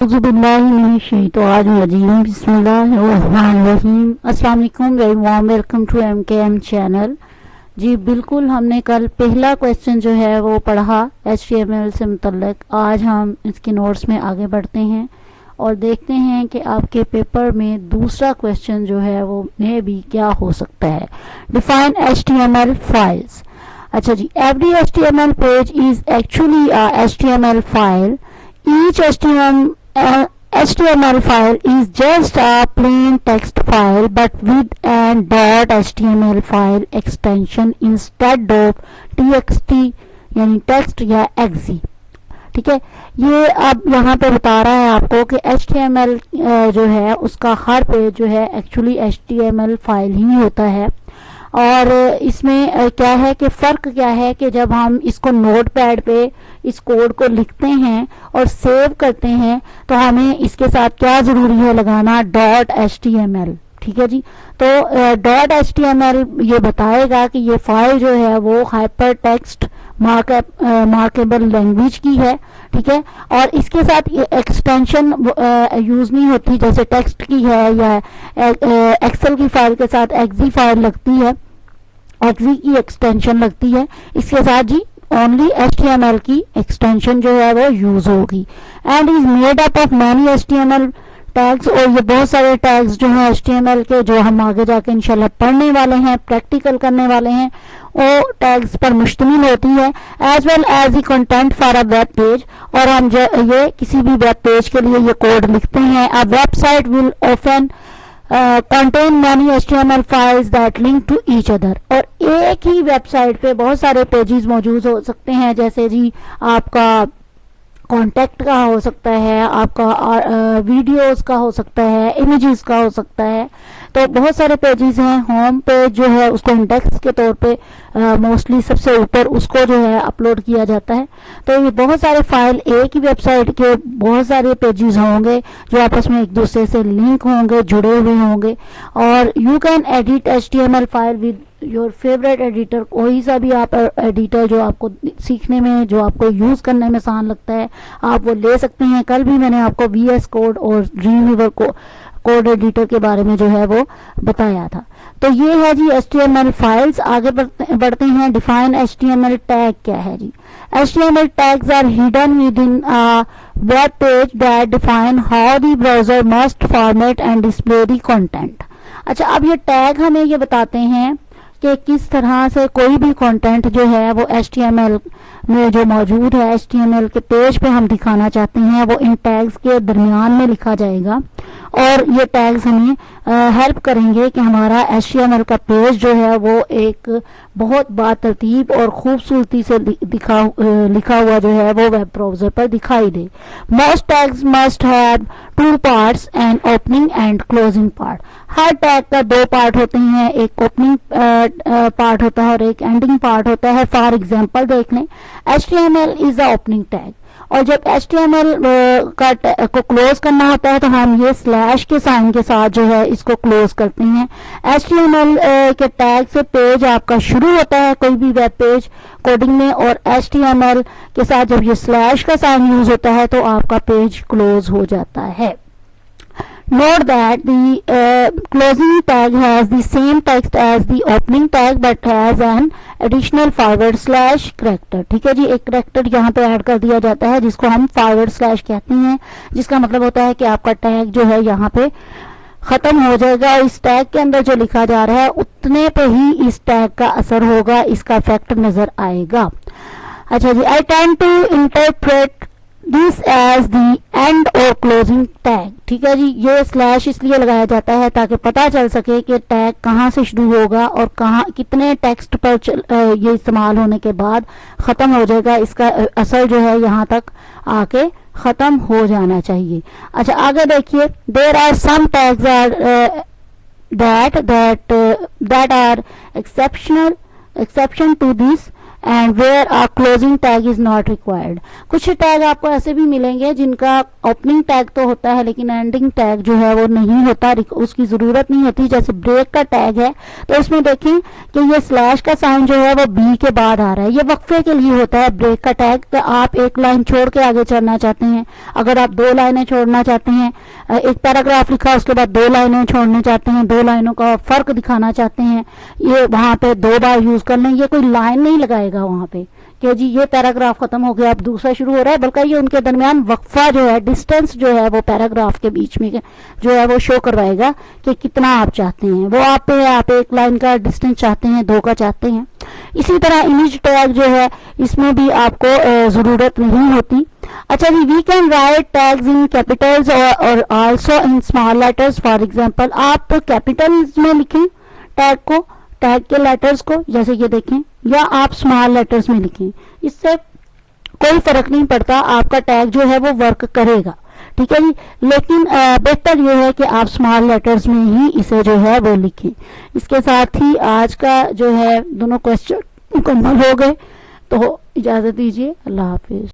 बिस्मिल्लाहिर्रहमानिर्रहीम। अस्सलाम वालेकुम, very warm welcome to MKM channel. जी बिल्कुल, हमने कल पहला क्वेश्चन जो है वो पढ़ा HTML से मुतल्लिक। आज हम इसके नोट्स में आगे बढ़ते हैं और देखते हैं कि आपके पेपर में दूसरा क्वेश्चन जो है वो में भी क्या हो सकता है। Define HTML files. अच्छा जी, every HTML page is actually HTML file. Each HTML file is just a plain text file but with an .html file extension instead of txt यानी टेक्स्ट या exe। ठीक है, ये अब यहाँ पे बता रहा है आपको कि HTML जो है उसका हर पेज जो है एक्चुअली HTML फाइल ही होता है। और इसमें क्या है कि फ़र्क क्या है कि जब हम इसको नोटपैड पे इस कोड को लिखते हैं और सेव करते हैं तो हमें इसके साथ क्या ज़रूरी है लगाना, .html। ठीक है जी, तो .html ये बताएगा कि ये फाइल जो है वो हाइपर टेक्स्ट मार्केबल लैंग्वेज की है। ठीक है, और इसके साथ ये एक्सटेंशन यूज़ नहीं होती जैसे टेक्स्ट की है या एक्सेल की फाइल के साथ एक्जी फाइल लगती है, एक्जी की एक्सटेंशन लगती है। इसके साथ जी ओनली HTML की एक्सटेंशन जो है वो यूज़ होगी। And is made up of many HTML tags, और ये बहुत सारे टैग्स जो हैं HTML के जो हम आगे जाके इंशाल्लाह पढ़ने वाले हैं, प्रैक्टिकल करने वाले हैं, वो टैग्स पर मुश्तमिल होती है। As well as the content for a web page, और हम ये किसी भी वेब पेज के लिए ये कोड लिखते हैं। A website will often contain many HTML files that link to each other। और एक ही वेबसाइट पे बहुत सारे पेजेस मौजूद हो सकते हैं, जैसे जी आपका कॉन्टैक्ट का हो सकता है, आपका वीडियोस का हो सकता है, इमेजेस का हो सकता है। तो बहुत सारे पेजेस हैं। होम पेज जो है उसको इंडेक्स के तौर पे मोस्टली सबसे ऊपर उसको जो है अपलोड किया जाता है। तो ये बहुत सारे फाइल एक ही वेबसाइट के बहुत सारे पेजेस होंगे जो आपस में एक दूसरे से लिंक होंगे, जुड़े हुए होंगे। और you can edit HTML file with your favourite editor, कोई सा भी आप एडिटर जो आपको सीखने में, जो आपको यूज़ करने में आसान लगता है, आप वो ले सकते हैं। कल भी मैंने आपको VS कोड और ड्रीमवीवर को कोड एडिटर के बारे में जो है वो बताया था। तो ये है जी HTML फाइल्स। आगे बढ़ते हैं। डिफाइन HTML टैग क्या है जी। HTML tags are hidden within web page that define how the browser must format and display the content. अच्छा, अब ये टैग हमें ये बताते हैं कि किस तरह से कोई भी कंटेंट जो है वो HTML में जो मौजूद है, HTML के पेज पे हम दिखाना चाहते हैं, वो इन टैग्स के दरमियान में लिखा जाएगा। और ये टैग्स हमें हेल्प करेंगे कि हमारा HTML का पेज जो है वो एक बहुत बातरतीब और खूबसूरती से लिखा हुआ जो है वो वेब ब्राउजर पर दिखाई दे। Most tags must have 2 parts, and opening and closing part. हर टैग का 2 पार्ट होते हैं, एक ओपनिंग पार्ट होता है और एक एंडिंग पार्ट होता है। फॉर एग्जाम्पल देख लें, HTML is a opening tag, और जब HTML को क्लोज करना होता है तो हम ये स्लैश के साइन के साथ जो है इसको क्लोज करते हैं। HTML के टैग से पेज आपका शुरू होता है, कोई भी वेब पेज कोडिंग में, और HTML के साथ जब ये स्लैश का साइन यूज होता है तो आपका पेज क्लोज हो जाता है। Note that the closing tag has the same text as the opening tag but has an additional / character। ठीक है जी, एक कैरेक्टर यहाँ पे ऐड कर दिया जाता है जिसको हम / कहते हैं, जिसका मतलब होता है कि आपका टैग जो है यहाँ पे खत्म हो जाएगा और इस टैग के अंदर जो लिखा जा रहा है उतने पे ही इस टैग का असर होगा, इसका इफेक्ट नजर आएगा। अच्छा जी, I tend to interpret this as the end और क्लोजिंग टैग। ठीक है जी, ये स्लैश इसलिए लगाया जाता है ताकि पता चल सके कि टैग कहाँ से शुरू होगा और कहाँ कितने टेक्स्ट पर ये इस्तेमाल होने के बाद ख़त्म हो जाएगा। इसका असर जो है यहाँ तक आके ख़त्म हो जाना चाहिए। अच्छा, आगे देखिए, there are some tags are that are exception to this and where a closing tag is not required. कुछ टैग आपको ऐसे भी मिलेंगे जिनका ओपनिंग टैग तो होता है लेकिन एंडिंग टैग जो है वो नहीं होता, उसकी जरूरत नहीं होती। जैसे ब्रेक का टैग है तो इसमें देखें कि ये स्लैश का साइन जो है वो बी के बाद आ रहा है, ये वक्फे के लिए होता है ब्रेक का टैग। तो आप एक लाइन छोड़ के आगे चलना चाहते हैं, अगर आप 2 लाइनें छोड़ना चाहते हैं, एक पैराग्राफ लिखा उसके बाद 2 लाइनें छोड़ना चाहते हैं, 2 लाइनों का फर्क दिखाना चाहते हैं, ये वहां पे 2 बार यूज कर लें। ये कोई लाइन नहीं लगाएगा वहां पे कि जी ये पैराग्राफ खत्म हो गया अब दूसरा शुरू हो रहा है, बल्कि ये उनके दरमियान वक्फा जो है, डिस्टेंस जो है वो पैराग्राफ के बीच में जो है वो शो करवाएगा कि कितना आप चाहते हैं। वो आप पे है, आप 1 लाइन का डिस्टेंस चाहते हैं, 2 का चाहते हैं। इसी तरह इमेज टैग जो है इसमें भी आपको जरूरत नहीं होती। अच्छा जी, we can write tags in capitals और also in small letters. For example आप कैपिटल्स में लिखें टैग को, टैग के लेटर्स को, जैसे ये देखें, या आप स्मॉल लेटर्स में लिखें, इससे कोई फर्क नहीं पड़ता, आपका टैग जो है वो वर्क करेगा। ठीक है जी, लेकिन बेहतर ये है कि आप स्मॉल लेटर्स में ही इसे जो है वो लिखें। इसके साथ ही आज का जो है दोनों क्वेश्चन मुकम्मल हो गए, तो इजाजत दीजिए, अल्लाह हाफिज।